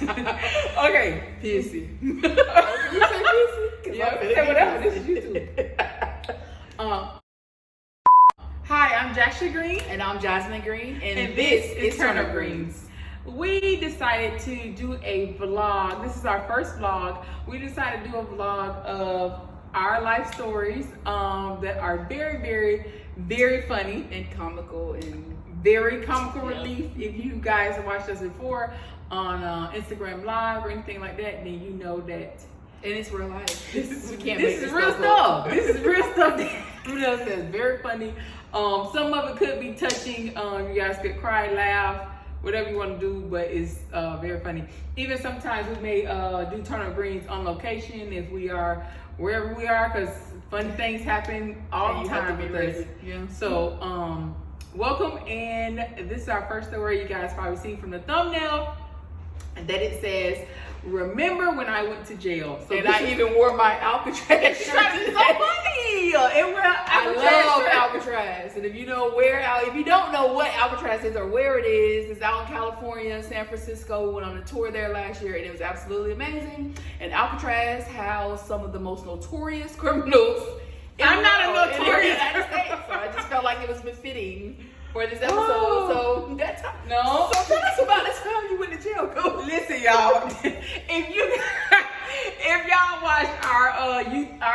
Okay, Pissy. You say pissy? Yeah, say whatever. This is YouTube. Hi, I'm Jasha Green. And I'm Jasmine Green. And this is Turnip Greens. We decided to do a vlog. This is our first vlog. We decided to do a vlog of our life stories that are very, very, very funny And comical and very comical relief. If you guys have watched us before on Instagram Live or anything like that, then you know that. and it's real life. This This is real stuff. This is real stuff. That's very funny. Some of it could be touching. You guys could cry, laugh, whatever you want to do, but it's very funny. Even sometimes we may do Turnip Greens on location if we are wherever we are, because funny things happen all the time with us. Yeah. So, welcome, and this is our first story. You guys probably see from the thumbnail that it says, "Remember when I went to jail?" So And I even wore my Alcatraz shirt. it's so funny. And I love Alcatraz. And if you don't know what Alcatraz is or where it is, it's out in California, San Francisco. We went on a tour there last year and it was absolutely amazing. And Alcatraz housed some of the most notorious criminals I'm not a in the notorious United States. So I just felt like it was befitting for this episode. Oh. So that's how. No. So tell us about this time you went to jail. Go. Listen, y'all. If y'all watched our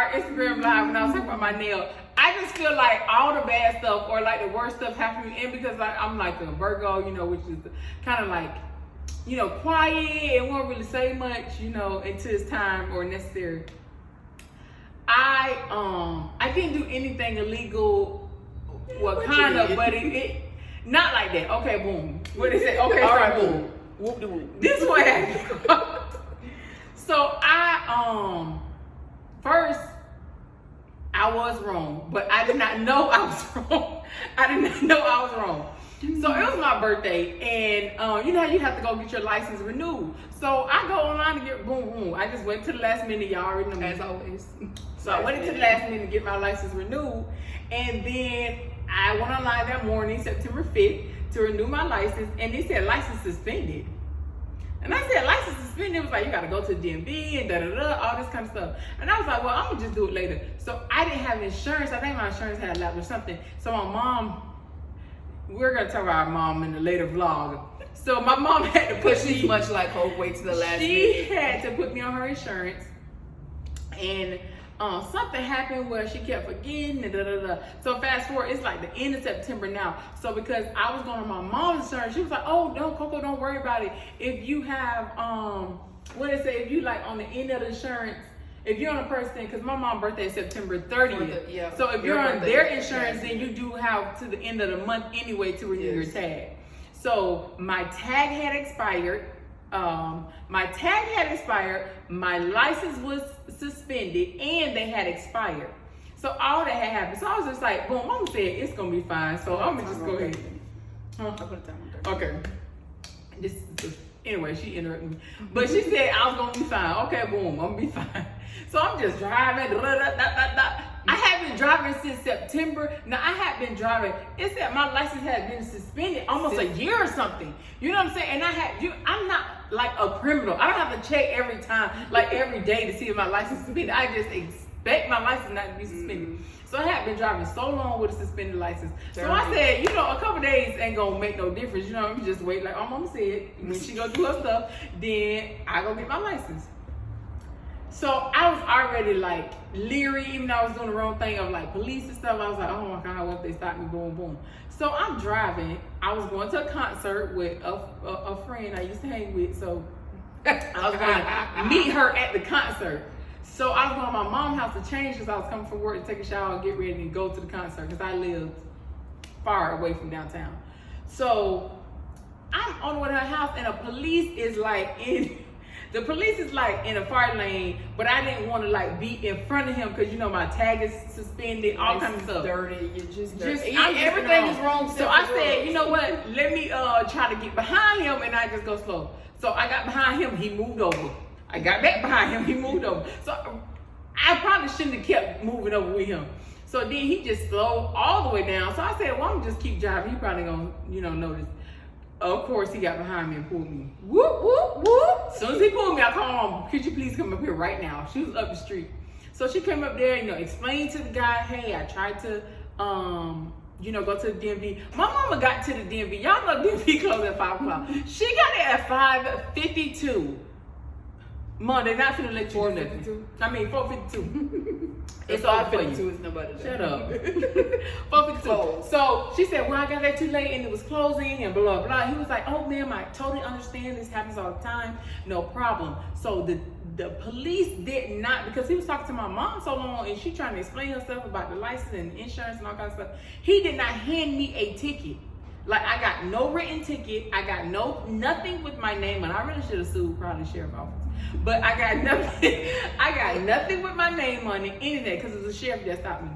Instagram Live when I was talking about my nail, I just feel like all the bad stuff or like the worst stuff happened to me, and because I'm like a Virgo, which is kind of like, quiet and won't really say much, until it's time or necessary. I didn't do anything illegal. Well, kind of, but it not like that. Okay, boom. What is it? Okay, All right, boom. Whoop de whoop. This is what happened. So I first I was wrong, but I did not know I was wrong. I did not know I was wrong. So it was my birthday, and you know how you have to go get your license renewed. So I go online to get boom. I just went to the last minute. Y'all already know me. As always. So I went into the last minute to get my license renewed, and then I went online that morning, September 5th, to renew my license, and they said license suspended. And I said license suspended. It was like, you gotta go to the DMV and all this kind of stuff. And I was like, well, I'm gonna just do it later. So I didn't have insurance. I think my insurance had lapsed or something. So my mom, we're gonna talk about our mom in the later vlog. So my mom had to put She's much like Hope, wait to the last She minute. had to put me on her insurance, and something happened where she kept forgetting and So fast forward, it's like the end of September now. So because I was going on my mom's insurance, she was like, "Oh no, Koko, don't worry about it. If you have if you like on the end of the insurance, if you're on a person, because my mom's birthday is September 30th. So if you're on their insurance, then you do have to the end of the month anyway to renew your tag." So my tag had expired. My license was suspended, and they had expired. So all that had happened. So I was just like, boom, mama said it's gonna be fine. So I'm gonna just go ahead. I'll put it down on 30. Okay. Anyway, she interrupted me. But she said I was gonna be fine. Okay, boom, I'm gonna be fine. So I'm just driving. I have been driving since September. Now I have been driving. It's that my license has been suspended almost a year or something. You know what I'm saying? And I'm not like a criminal. I don't have to check every time, like every day, to see if my license is suspended. I just expect my license not to be suspended. So I have been driving so long with a suspended license. So I said, a couple days ain't gonna make no difference. I'm just wait, like mama said, when she go do her stuff, then I go get my license. So I was already like leery, even though I was doing the wrong thing of like police and stuff. I was like, oh my God, what if they stop me? Boom, boom. So I'm driving. I was going to a concert with a friend I used to hang with. So I was going to meet her at the concert. So I was going to my mom's house to change because I was coming from work to take a shower and get ready and go to the concert because I lived far away from downtown. So I'm on the way to her house, and the police is like in a fire lane, but I didn't want to like be in front of him because my tag is suspended, all kinds of stuff. Dirty, you're just dirty. Everything is wrong. So I said, you know what? Let me try to get behind him, and I just go slow. So I got behind him, he moved over. I got back behind him, he moved over. So I probably shouldn't have kept moving over with him. So then he just slowed all the way down. So I said, well, I'm just keep driving. He probably gonna, notice. Of course, he got behind me and pulled me. Whoop, whoop, whoop. As soon as he pulled me, I called Mom, could you please come up here right now? She was up the street. So she came up there, explained to the guy, hey, I tried to, go to the DMV. My mama got to the DMV. Y'all know DMV closed at 5 o'clock. She got there at 5:52. Mom, they're not finna let you do nothing. I mean, 4:52. It's all for you. Is nobody there. Shut up. 4:52. So she said, well, I got there too late and it was closing and blah, blah. He was like, oh, ma'am, I totally understand. This happens all the time. No problem. So the police did not, because he was talking to my mom so long and she trying to explain herself about the license and insurance and all kinds of stuff. He did not hand me a ticket. Like, I got no written ticket. I got nothing with my name on. I really should have sued probably sheriff office. But I got nothing. I got nothing with my name on it, anything, because it was a sheriff that stopped me.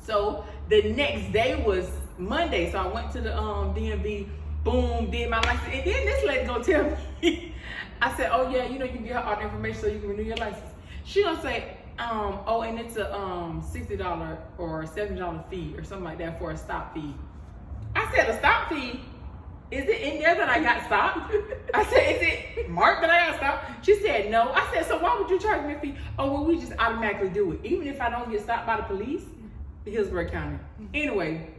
So the next day was Monday. So I went to the DMV, boom, did my license. And then this lady gonna tell me, I said, oh yeah, you get her all the information so you can renew your license. She gonna say, oh, and it's a $60 or $70 fee or something like that for a stop fee. I said, a stop fee? Is it in there that I got stopped? I said, is it marked that I got stopped? She said, no. I said, so why would you charge me a fee? Oh, well, we just automatically do it. Even if I don't get stopped by the police, Hillsborough County. Anyway.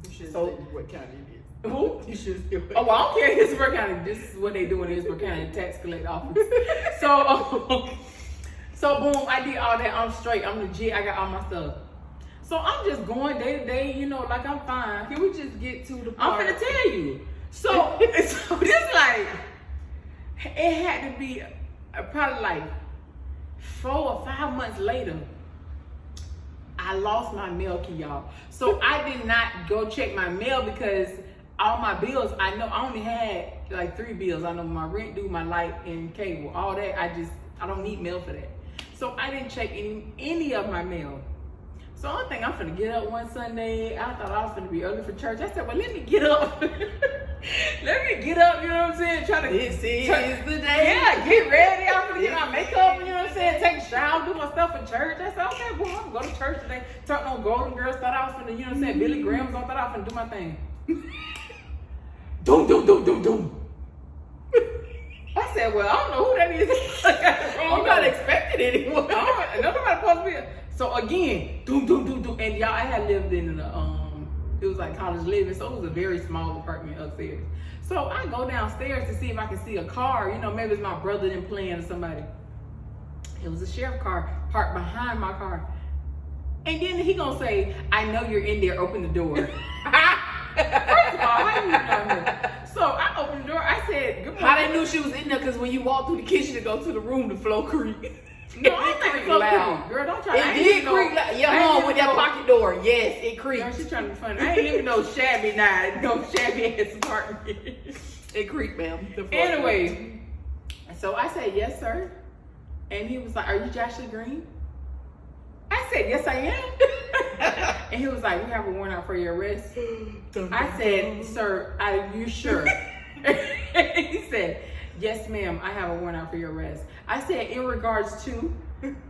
You should say what county it is. Who? You should say Oh, well, I don't care in Hillsborough County. This is what they do in Hillsborough County tax collect office. So boom, I did all that. I'm straight. I'm legit. I got all my stuff. So I'm just going day to day, like I'm fine. Can we just get to the part? I'm finna tell you. So this like, it had to be probably like 4 or 5 months later, I lost my mail key, y'all. So I did not go check my mail because all my bills, I know I only had like 3 bills. I know my rent due, my light, and cable, all that. I don't need mail for that. So I didn't check any of my mail. So I think I'm finna get up one Sunday. I thought I was finna be early for church. I said, well, let me get up. Let me get up, you know what I'm saying? This is the day. Yeah, get ready. I'm finna get my makeup, you know what I'm saying? Take a shower, do my stuff for church. I said, okay, well, I'm gonna go to church today. Turned on Golden Girls, thought I was finna, you know what I'm saying? Billy Graham was on, thought I was finna do my thing. Doom, doom, doom, doom, doom. I said, well, I don't know who that is. I'm not expecting anyone. Nobody supposed to be. So again, doom, doom, doom, doom. And y'all, I had lived in it was like college living, so it was a very small apartment upstairs. So I go downstairs to see if I can see a car, maybe it's my brother then playing or somebody. It was a sheriff car parked behind my car. And then he gonna say, I know you're in there, open the door. First of all, how you know? So I opened the door, I said, good morning. How they knew she was in there? Because when you walk through the kitchen to go to the room, the floor creak. No, I think it's so loud. Girl, don't try. It did creak loud. Your mom with that pocket door. Yes, it creaked. Girl, she's trying to be funny. I ain't living no shabby ass apartment. It creaked, ma'am. Anyway, so I said, yes, sir. And he was like, are you Joshua Green? I said, yes, I am. And he was like, we have a warrant out for your arrest. I said, sir, are you sure? He said, yes, ma'am, I have a warrant out for your arrest. I said, in regards to,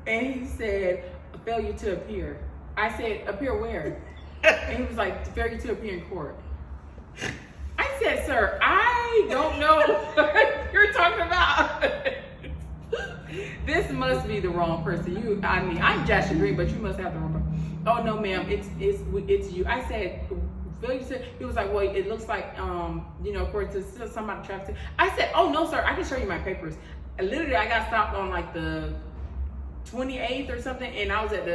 and he said, failure to appear. I said, appear where? And he was like, failure to appear in court. I said, sir, I don't know what you're talking about. This must be the wrong person. I'm Joshua Green, but you must have the wrong person. Oh no, ma'am, it's you. I said, he was like, well, it looks like, according to somebody traffic. I said, oh no, sir, I can show you my papers. And literally, I got stopped on like the 28th or something, and I was at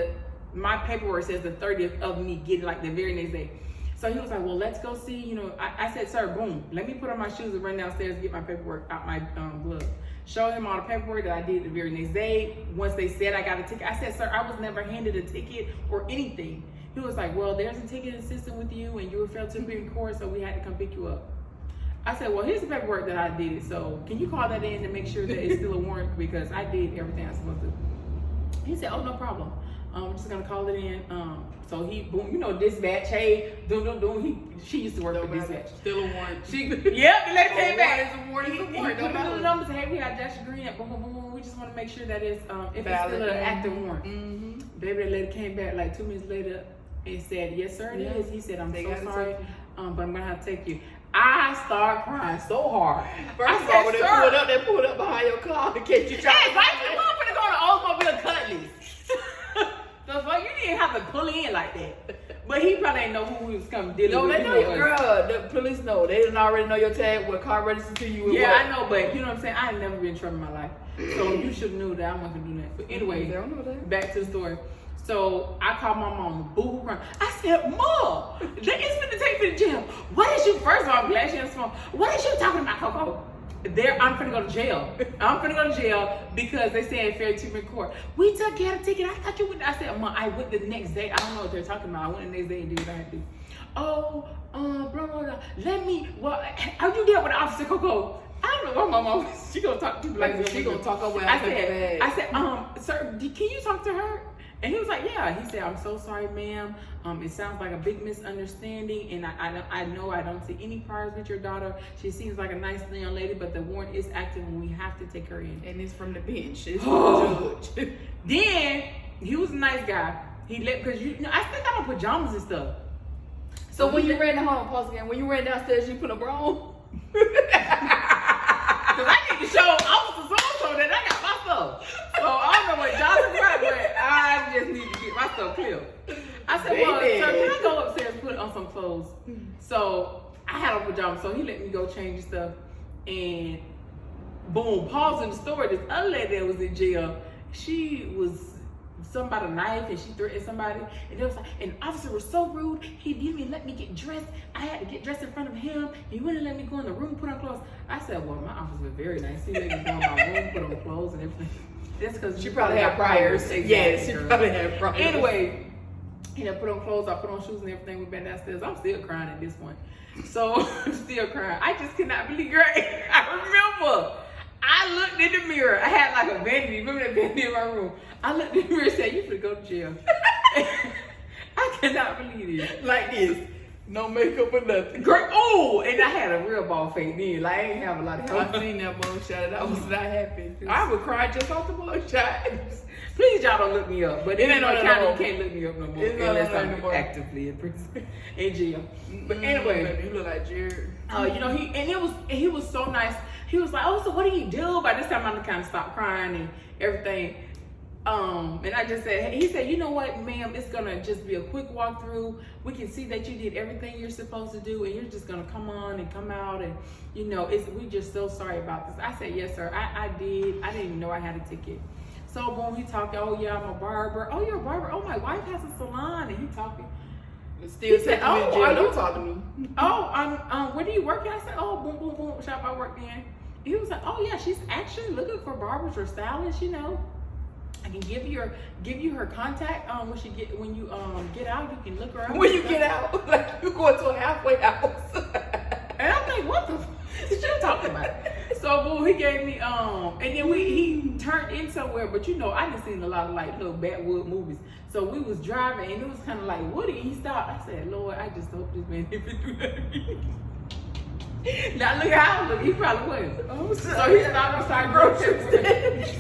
my paperwork says the 30th of me getting like the very next day. So he was like, well, let's go see, I said, sir, boom, let me put on my shoes and run downstairs and get my paperwork out my glove. Show him all the paperwork that I did the very next day. Once they said I got a ticket, I said, sir, I was never handed a ticket or anything. He was like, well, there's a ticket in the system with you and you were failed to appear in court, so we had to come pick you up. I said, well, here's the paperwork that I did. So can you call that in to make sure that it's still a warrant? Because I did everything I was supposed to. He said, oh, no problem. I'm just going to call it in. So he, boom, dispatch, hey, she used to work for dispatch. Still a warrant. Yep, the lady came back. It's a warrant. He put the numbers, hey, we got Joshua Green at boom, boom, boom. We just want to make sure that it's, if it's still an active warrant. Mm-hmm. Baby, the lady came back like 2 minutes later and said, yes, sir, it is. He said, I'm so sorry, but I'm going to have to take you. I started crying so hard. First of all, when they pulled up behind your car to catch you Yes, trying I said, "Mom, I'm finna go to Oldsmobile Cutlass." The fuck, you didn't have to pull in like that. But he probably didn't know who we was coming dealing No, with. they know your girl. The police know. They didn't already know your tag, what car registered to you. Yeah, I know, but you know what I'm saying? I ain't never been in trouble in my life. So you should have knew that I wasn't gonna do that. But anyway, They don't know that. back to the story. So I called my mom, boo crying. I said, Mom, it's finna take me to jail. What is you, first of all, I'm glad she has phone. What is you talking about, Koko? I'm finna go to jail. I'm finna go to jail because they said fair treatment court. We took care of the ticket. I thought you would. I said, Mom, I went the next day. I don't know what they're talking about. I went the next day and did what I had to do. Oh, blah, blah, blah. Are you there with the officer, Koko? I don't know what my mom, she gonna talk to you like She gonna talk her way out. I said, sir, can you talk to her? And he was like, yeah. He said, I'm so sorry, ma'am. It sounds like a big misunderstanding, and I know I don't see any priors with your daughter. She seems like a nice young lady, but the warrant is active, and we have to take her in. And it's from the bench. It's from the judge. Then he was a nice guy. He let because I still got on pajamas and stuff. So when you ran the home, pause again. When you ran downstairs, you put a bra on. Because I need to show Officer so that I got my stuff. So I don't know what Johnson got, but I just need to get my stuff clear. I said, well, sir, can I go upstairs and put on some clothes? So I had on pajamas, so he let me go change stuff. And boom, pause in the story. This other lady that was in jail, she was something about a knife and she threatened somebody. And it was like, an officer was so rude. He didn't even let me get dressed. I had to get dressed in front of him. He wouldn't let me go in the room, put on clothes. I said, well, my officer was very nice. He let me go in my room, put on clothes and everything. That's because she probably had priors. Exactly, yes, she probably had priors. Anyway, I put on clothes, I put on shoes and everything. We went downstairs. I'm still crying at this point. So I'm still crying. I just cannot believe it. I remember. I looked in the mirror. I had like a vanity. Remember that vanity in my room? I looked in the mirror and said, you finna go to jail. I cannot believe it. Like this. No makeup or nothing. Great. Oh, and I had a real ball fake then. Like, I ain't have a lot of help. I seen that mug shot. That was not happy. I would cry just off the mug shot. Please, y'all don't look me up. But in Illinois County, you can't look me up no more. Unless I'm actively in prison, in jail. But anyway. You look like Jared. He was so nice. He was like, oh, so what do you do? By this time, I kind of stopped crying and everything. And I just said, he said, you know what, ma'am, it's gonna just be a quick walkthrough. We can see that you did everything you're supposed to do, and you're just gonna come on and come out, and we're just so sorry about this. I said, yes, sir, I did. I didn't even know I had a ticket. So boom, he talked, oh yeah, I'm a barber. Oh, you're a barber. Oh, my wife has a salon, and he talking. Still said, oh, don't talk to me. Oh, where do you work at? I said, oh, boom, boom, boom, shop I work in. He was like, oh yeah, she's actually looking for barbers or stylists, I can give you her contact when you get out, you can look her up. When you get out, like you go to a halfway house. And I'm like, what the f you talking about? So boom, he gave me and then he turned in somewhere, but I done seen a lot of like little backwood movies. So we was driving and it was kind of like Woody. He stopped. I said, Lord, I just hope this man didn't do that again. Now look how I look. He probably was. So he stopped and started groceries.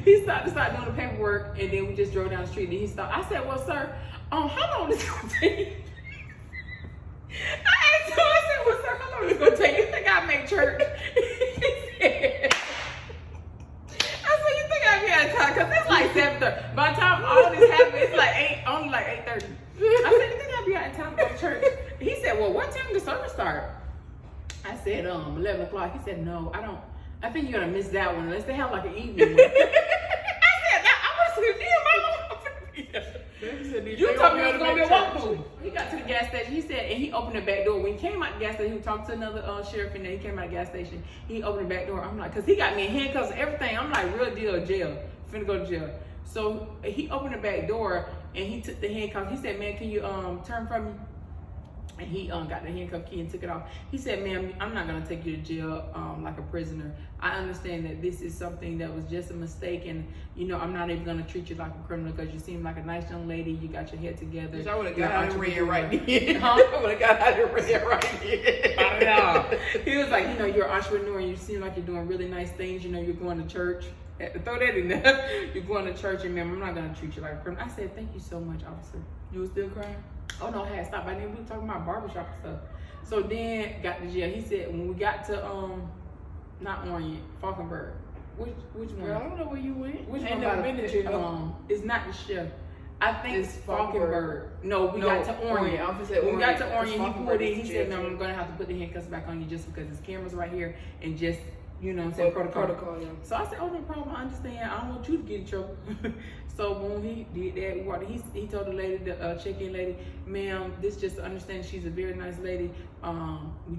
He started doing the paperwork, and then we just drove down the street. And he stopped. I said, "Well, sir, how long is it gonna take?" I asked him. I said, "Well, sir, how long is it gonna take? You think I make church?" I said, "You think I'll be out of time? Cause it's like 7:30. By the time all this happened, it's like only like 8:30." I said, "You think I'll be out of time to go to church?" He said, "Well, what time does service start?" I said, 11 o'clock. He said, "No, I don't. I think you're gonna miss that one unless they have like an evening one." You told me it was gonna be a walkthrough. He got to the gas station. He said, and he opened the back door. When he came out the gas station, he talked to another sheriff, and then he came out the gas station. He opened the back door. I'm like, cause he got me in handcuffs and everything. I'm like, real deal, jail. Finna go to jail. So he opened the back door and he took the handcuffs. He said, "Man, can you turn from me?" And he got the handcuff key and took it off. He said, "Ma'am, I'm not gonna take you to jail like a prisoner. I understand that this is something that was just a mistake, and I'm not even gonna treat you like a criminal because you seem like a nice young lady. You got your head together." I would have got out of red right then. I would have got out of red right then. He was like, "You're an entrepreneur and you seem like you're doing really nice things. You're going to church. Throw that in there. You're going to church, and ma'am, I'm not gonna treat you like a criminal." I said, "Thank you so much, officer." You was still crying? Oh no, I had stopped by then. We were talking about barbershop and stuff. So then got to jail. He said when we got to not Orient, Falkenberg. Which one? Girl, I don't know where you went. Which Ain't one? never been to jail. It's not the chef. I think It's it's Falkenberg. No, we got to Orient. I'm gonna say When we got to Orient, Orient, he pulled in. He is said, jail, "No, I'm gonna have to put the handcuffs back on you just because his camera's right here and just, you know, what I'm saying protocol." Yeah. So I said, "Oh, no problem. I understand. I don't want you to get in trouble." So when he did that, he told the lady, the check-in lady, "Ma'am, this just to understand she's a very nice lady.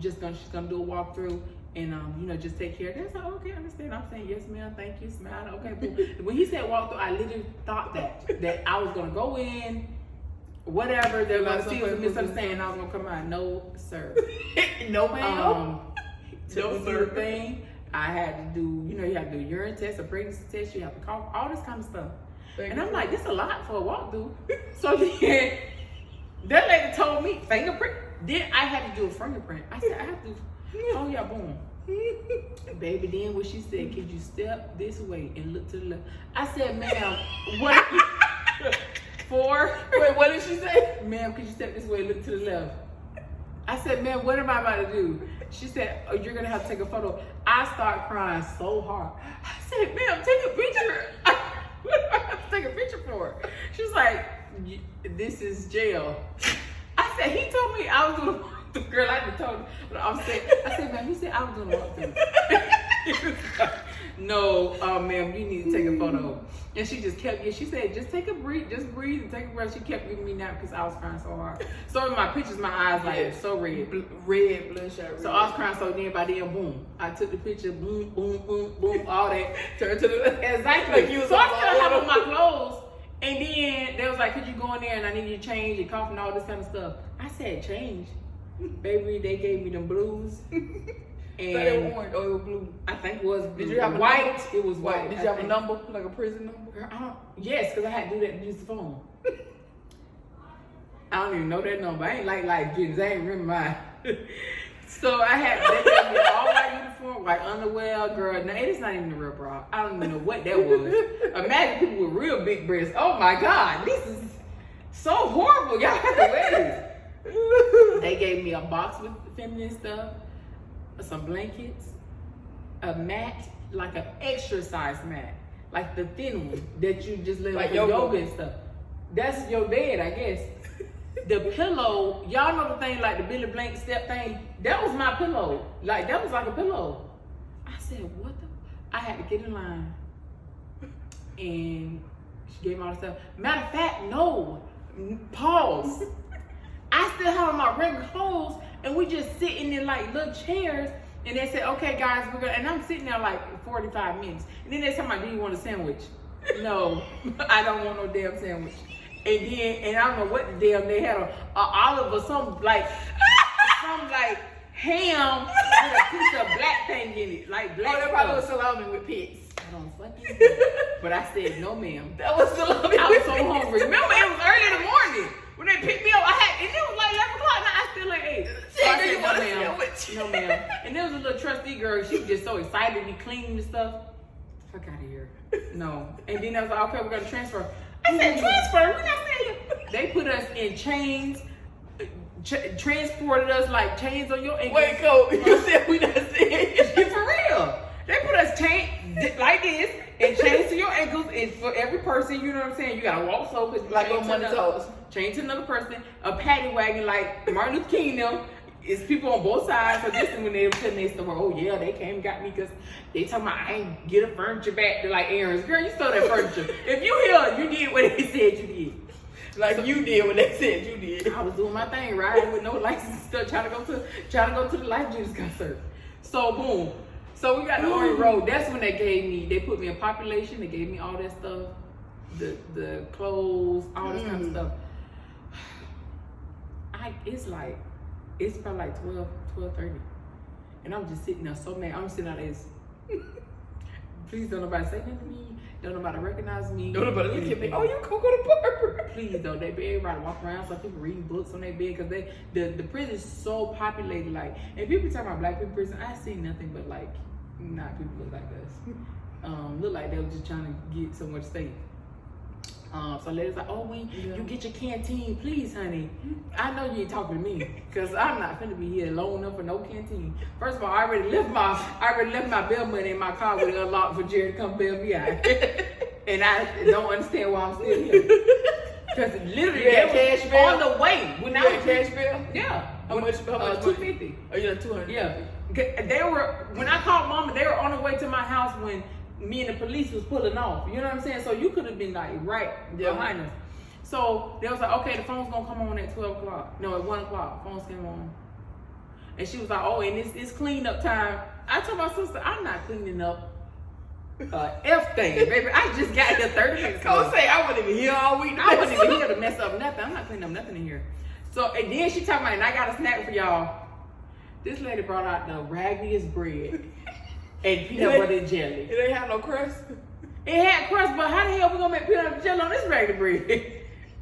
She's gonna do a walkthrough." And you know, just take care of that. So okay, I understand. I'm saying yes, ma'am. Thank you. Smile. Okay, boom. When he said walk through, I literally thought that I was gonna go in, whatever. They're gonna see it was a misunderstanding. I was gonna come out. No, sir. No, ma'am. No, sir. Thing I had to do. You know, you have to do a urine test, a pregnancy test. You have to cough, all this kind of stuff. And I'm like, this is a lot for a walkthrough. So then that lady told me fingerprint. Then I had to do a fingerprint. I said I have to. Oh yeah, boom. Baby, then what she said, could you step this way and look to the left? I said, ma'am, what? Four. Wait, what did she say? Ma'am, could you step this way and look to the left? I said, ma'am, what am I about to do? She said, oh, you're gonna have to take a photo. I start crying so hard. I said, ma'am, take a picture. What do I have to take a picture for? She's like, this is jail. I said, he told me I was gonna. Girl, I done told him. But I said, ma'am, he said I was gonna walk through. No, ma'am, you need to take a photo. And she just kept, she said, just take a breathe, just breathe and take a breath. She kept giving me that because I was crying so hard. So in my pictures, my eyes like so red. Red, bloodshot red. So I was crying so then by then, boom. I took the picture, boom, boom, boom, boom, all that. Turned to the, exactly. Like you was so I still have on my clothes. And then they was like, could you go in there and I need you to change and cough and all this kind of stuff. I said, change. Baby, they gave me them blues. And so they were orange or it was blue? I think it was blue. Did you have white? A it was white. Did you have a number, like a prison number? Girl, yes, because I had to do that to use the phone. I don't even know that number. I ain't like Gibbs. I ain't remember mine. So they gave me all white uniform, white underwear, girl. Now it's not even a real bra. I don't even know what that was. Imagine people with real big breasts. Oh my God, this is so horrible. Y'all have to wear this. They gave me a box with feminine stuff, some blankets, a mat, like an extra size mat, like the thin one that you just lay like yoga and stuff. That's your bed, I guess. The pillow, y'all know the thing like the Billy Blank step thing. That was my pillow. Like that was like a pillow. I said, what the? I had to get in line, and she gave me all the stuff. Matter of fact, no. Pause. I still have on my regular clothes, and we just sitting in like little chairs. And they said, "Okay, guys, we're gonna." And I'm sitting there like 45 minutes. And then they said, "Do you want a sandwich?" No, I don't want no damn sandwich. And I don't know what the damn they had a olive or some like ham with a piece of black thing in it, like black. Oh, that probably was salami with pits. I don't fucking know. But I said, no, ma'am. That was salami. I was so hungry. Remember, it was early in the morning when they picked me up. And it was like 11 o'clock, and I still like 8. So I said, no, ma'am. No, ma'am. And there was a little trustee girl. She was just so excited to be cleaning the stuff. Fuck out of here. No. And then I was like, okay, we're gonna transfer. I said, transfer? We're not saying. They put us in chains. Transported us like chains on your ankles. Wait, Koko, you said we not saying. For real. They put us chained like this and chains to your ankles. And for every person, you know what I'm saying, you gotta walk slow because like on Monday toes. Chained to another person. A paddy wagon like Martin Luther King them. It's people on both sides. So this is when they were telling their story. Oh yeah, they came and got me because they talking about I ain't get a furniture back. They're like, Aaron's girl, you stole that furniture. If you here, you did what they said you did. Like so, you did what they said you did. I was doing my thing, riding with no license and stuff, trying to go to the Life Juice concert. So boom. So we got the Orient Road. That's when they put me in population. They gave me all that stuff, the clothes, all this kind of stuff. It's probably like 12:30, and I'm just sitting there so mad. I'm sitting out there. Please don't nobody say nothing to me. Don't nobody recognize me. Don't nobody look at me. Oh, you Koko the barber. Please don't. Everybody walk around. Some people reading books on their bed because the prison is so populated. Like, and people talking about black people prison. I see nothing but like, not people look like us. Look like they were just trying to get so much safe. So ladies like, oh, when you get your canteen, please, honey. I know you ain't talking to me, cause I'm not finna be here long enough for no canteen. First of all, I already left my bail money in my car with it unlocked for Jerry to come bail me out, and I don't understand why I'm still here. Cause literally, you had cash bill on the way when I was cash bill. Yeah, How much? $250. Oh, you got 200. Yeah, they were when I called Mama. They were on the way to my house when me and the police was pulling off. You know what I'm saying? So you could have been like right behind us. So they was like, okay, the phone's gonna come on at 12 o'clock. No, at 1 o'clock. Phones came on, and she was like, oh, and it's cleanup time. I told my sister, I'm not cleaning up F thing, baby. I just got here 30 minutes ago. Don't say I wasn't even here all week. I wasn't even here to mess up nothing. I'm not cleaning up nothing in here. So, and then she talking about, and I got a snack for y'all. This lady brought out the raggiest bread and peanut butter and jelly. It ain't have no crust. It had crust, but how the hell we gonna make peanut butter and jelly on this raggedy bread?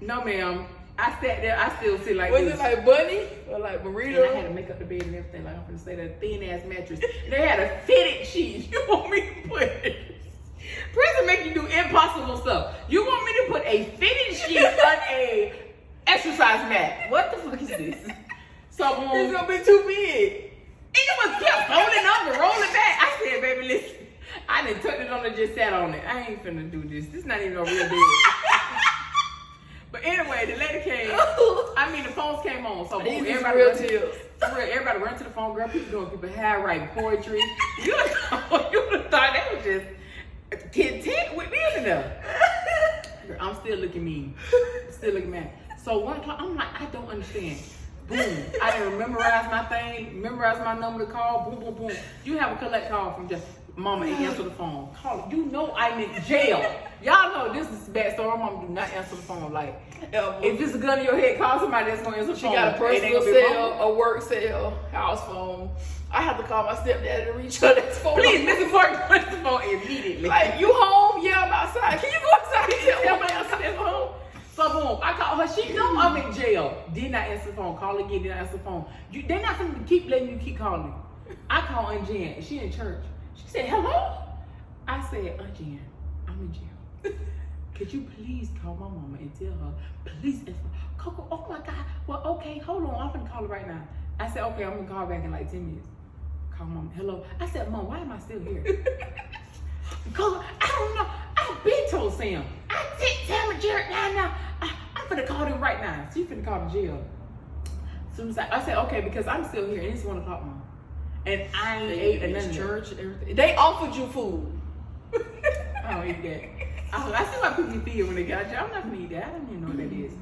No, ma'am. I sat there. I still sit like this. Was it like bunny or like burrito? And I had to make up the bed and everything. Like I'm gonna say that thin ass mattress. They had a fitted sheet. You want me to put? Prison make you do impossible stuff. You want me to put a fitted sheet on a exercise mat? What the fuck is this? So it's gonna be too big. It was kept folding up and rolling back. I said, baby, listen. I done took it on and just sat on it. I ain't finna do this. This not even a real bed. But anyway, the lady came. I mean, the phones came on. So boom, everybody run to the phone. Girl, people doing people hair writing poetry. You would have thought they was just content with being in there. Girl, I'm still looking mean. Still looking mad. So 1 o'clock, I'm like, I don't understand. Boom. I didn't memorize my thing, memorize my number to call. Boom, boom, boom. You have a collect call from just Mama and answer the phone. Call it. You know I'm in jail. Y'all know this is bad, so our mama do not answer the phone. Like, if it's a gun in your head, call somebody that's gonna answer the phone. She got a personal cell, a work cell, house phone. I have to call my stepdad to reach her that phone. Please, Mr. Parker, put the phone immediately. Like, you home? Yeah, I'm outside. Can you go outside and tell me I'm at home? So boom, I called her. She know I'm in jail. Did not answer the phone. Call again. Did not answer the phone. They're not gonna keep letting you keep calling. I call Aunt Jan. She in church. She said, hello? I said, Aunt Jan, I'm in jail. Could you please call my mama and tell her, please answer. Koko, oh my God. Well, okay, hold on. I'm gonna call her right now. I said, okay, I'm gonna call back in like 10 minutes. Call mom. Hello. I said, Mom, why am I still here? Koko, I don't know. I've been told Sam. I did tell me Jared now. I'm finna call them right now. She finna call the jail. So I said, okay, because I'm still here and it's 1 o'clock, Mom. And I ain't ate another church and everything. They offered you food. I don't eat that. I see why people feel when they got you. I'm not gonna eat that. I don't even know what that is.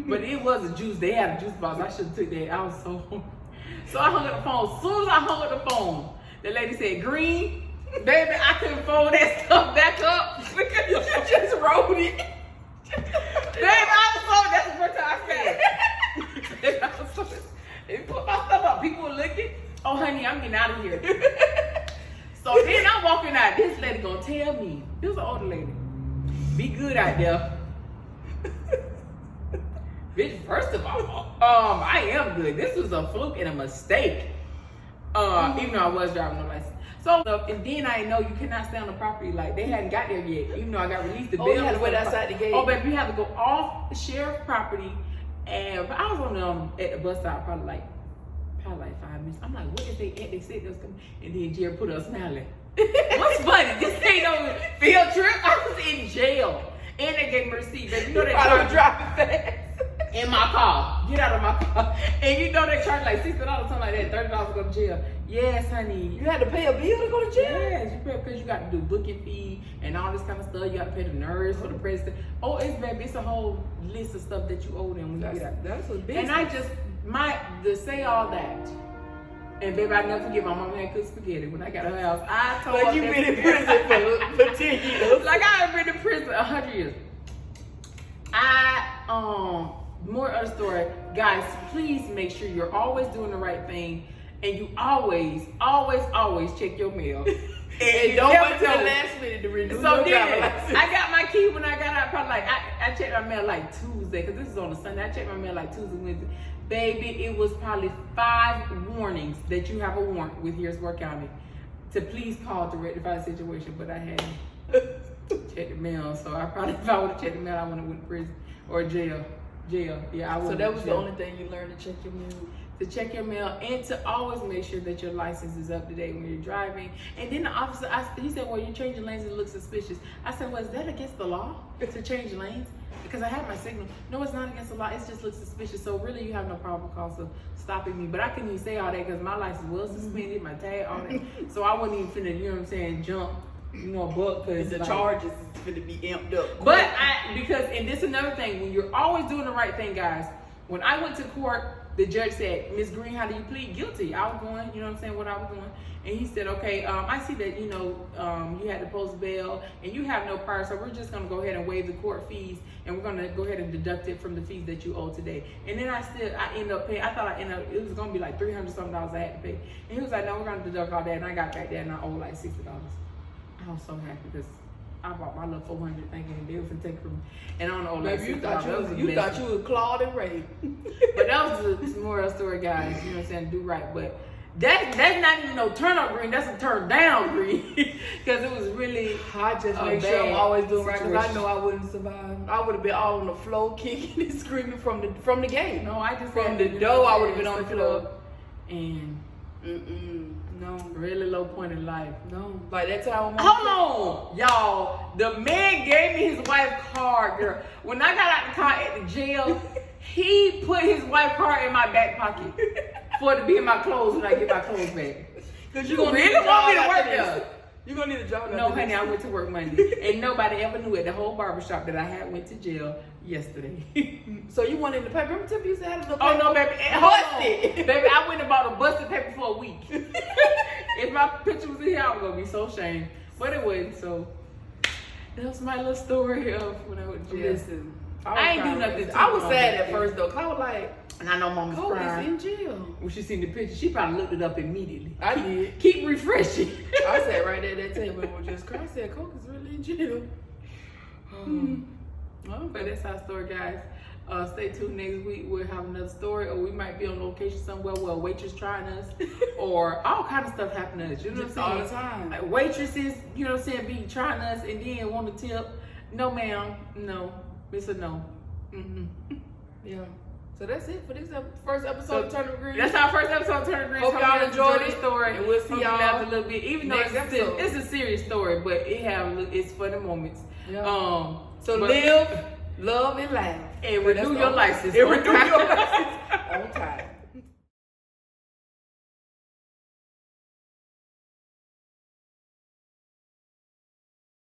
But it was a juice. They had a juice box. I should have took that. I was so I hung up the phone. As soon as I hung up the phone, the lady said, green. Baby, I couldn't fold that stuff back up. You just rolled it. Baby, that's the first time I said it. They put my stuff up. People were looking. Oh, honey, I'm getting out of here. So then I'm walking out. This lady gonna tell me. This is an older lady. Be good out there. Bitch, first of all, I am good. This was a fluke and a mistake. Even though I was driving no license. So, and then I know you cannot stay on the property. Like, they hadn't got there yet. Even though I got released, the bill. You had to wait outside the gate. Oh, baby, you have to go off the sheriff property. And I was on at the bus stop probably like 5 minutes. I'm like, what is they at? They said they was coming. And then Jerry put us smiling. What's funny? This ain't no field trip. I was in jail. And they gave me a receipt. Baby, you know they charge driving fast. In my car. Get out of my car. And you know they charge like $60, something like that, $30 to go to jail. Yes, honey. You had to pay a bill to go to jail? Yes, you pay because you got to do booking fee and all this kind of stuff. You got to pay the nurse for the president. Oh, it's a whole list of stuff that you owe them when you get out. That's a big. And I just to say all that. And baby, I never forget my mama had cooked spaghetti when I got her house. I told her you been in prison for 10 years. Like I have been in prison 100 years. More of the story, guys. Please make sure you're always doing the right thing, and you always check your mail. And don't wait till the last minute to renew your driver's license. I got my key when I got out. Probably like I checked my mail like Tuesday because this is on a Sunday. I checked my mail like Tuesday, Wednesday. Baby, it was probably 5 warnings that you have a warrant with Harrisburg County to please call to rectify the situation, but I hadn't. check the mail. So I probably, if I would have checked the mail, I would have went to prison or jail. Yeah, I would. So that was the only thing you learned to check your mail. To check your mail and to always make sure that your license is up to date when you're driving. And then the officer, he said, well, you're changing lanes, it looks suspicious. I said, well, is that against the law to change lanes? Because I have my signal. No, it's not against the law, it just looks suspicious. So really you have no probable cause of stopping me. But I couldn't even say all that because my license was suspended, my tag, all that. So I wasn't even finna, you know what I'm saying, jump, book. Because the charges is finna be amped up. But and this is another thing, when you're always doing the right thing, guys, when I went to court, the judge said, Ms. Green, how do you plead guilty? I was going, you know what I'm saying, what I was doing. And he said, okay, I see that, you had to post bail and you have no prior, so we're just going to go ahead and waive the court fees and we're going to go ahead and deduct it from the fees that you owe today. And then I ended up paying, it was going to be like $300 something I had to pay. And he was like, no, we're going to deduct all that. And I got back there and I owe like $60. I was so happy because I bought my little 400 thinking they was gonna take from me. And I don't know, like, you thought you was clawed and raped. But that was the moral story, guys. You know what I'm saying? Do right. But that's not even no turn up green. That's a turn down green. Because it was really I just make sure I'm always doing right because I know I wouldn't survive. I would have been all on the floor kicking and screaming from the gate. No, I just from the door. I would have been on the floor. And no, really low point in life. No, like that time. Hold on, y'all. The man gave me his wife's card, girl. When I got out the car at the jail, he put his wife's card in my back pocket for it to be in my clothes when I get my clothes back. Cause you really want me to work there? You gonna need a job? No, honey, I went to work Monday, and nobody ever knew at the whole barbershop that I had went to jail yesterday. So you wanted the paper? Remember, Tip used to have the paper? Oh no, baby, busted. Baby, I went and bought a busted paper for a week. If my picture was in here, I was gonna be so ashamed, but it wasn't. So that was my little story of when I went to jail. Listen, I ain't do nothing. I was sad at first though, cause I was like, and I know Mama's crying. Koko's in jail. When she seen the picture, she probably looked it up immediately. I did. Keep refreshing. I sat right there at that table and was just crying. I said, Koko's really in jail. Well, but that's our story, guys. Stay tuned next week. We'll have another story, or we might be on location somewhere where a waitress trying us, or all kind of stuff happening to us. You know what I'm saying? All the time. Like waitresses, you know what I'm saying, be trying us and then want to tip. No, ma'am. No. It's a no. Yeah. So that's it for this first episode of Turn of Green. That's our first episode of Turn of Green. Hope y'all enjoyed the story. And we'll see y'all a little bit. Even though it's a serious story, but it's funny moments. Yeah. So live, love, and laugh. And renew your license. On time.